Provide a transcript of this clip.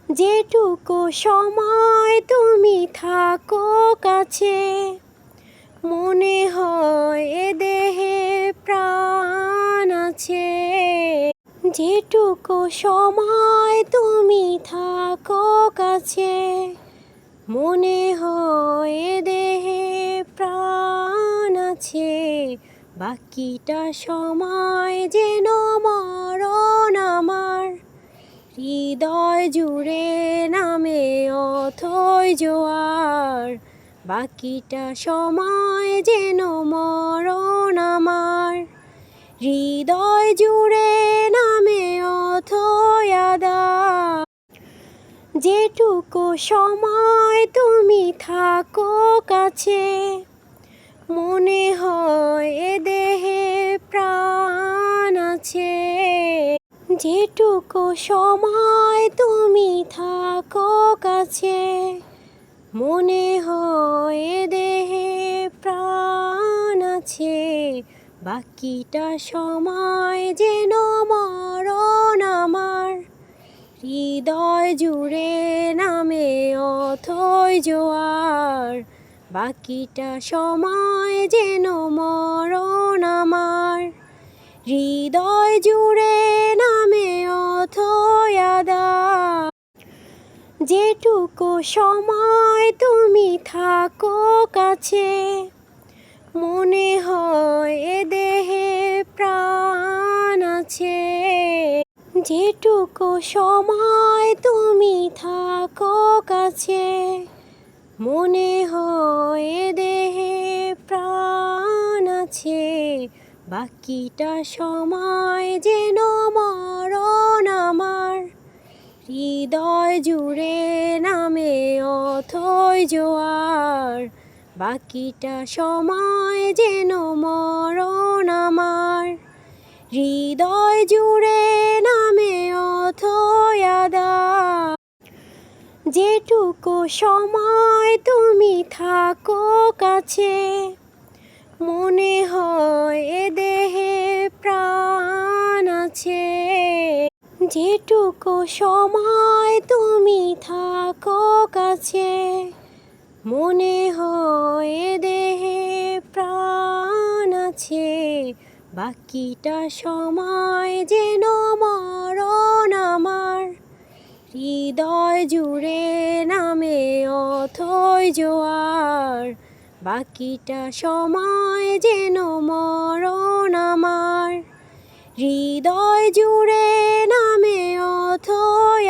যেটুকু সময় তুমি থাকো কাছে, মনে হয় এ দেহে প্রাণ আছে। যেটুকু সময় তুমি থাকো কাছে, মনে হয় এ দেহে প্রাণ আছে। বাকিটা সময় যেন মরণ আমার, হৃদয় জুড়ে নামে অথই জোয়ার। বাকিটা সময় যেন মরণ আমার, হৃদয় জুড়ে নামে অথই আঁধার। যেটুকু সময় তুমি থাকো কাছে, মনে হয় এ দেহে প্রাণ আছে। যেটুকু সময় তুমি থাকো কাছে, মনে হয় এ দেহে প্রাণ আছে। বাকিটা সময় যেন মরণ আমার, হৃদয় জুড়ে নামে অথই জোয়ার। বাকিটা সময় যেন মরণ আমার, হৃদয় জুড়ে নামে অথই আঁধার। যেটুকু সময় তুমি থাকো কাছে, মনে হয় এ দেহে প্রাণ আছে। যেটুকু সময় তুমি থাকো কাছে, মনে হয় এ দেহে প্রাণ আছে। বাকিটা সময় যেন মরণ আমার, হৃদয় জুড়ে নামে অথই জোয়ার। বাকিটা সময় যেন মরণ আমার, হৃদয় জুড়ে নামে অথই আঁধার। যেটুকু সময় তুমি থাকো কাছে, মনে হয় এ দেহে প্রাণ আছে। যেটুকু সময় তুমি থাকো কাছে, মনে হয় এ দেহে প্রাণ আছে। বাকিটা সময় যেন মরণ আমার, হৃদয় জুড়ে নামে অথই জোয়ার। বাকিটা সময় যেন মরণ আমার, হৃদয় জুড়ে নামে অথই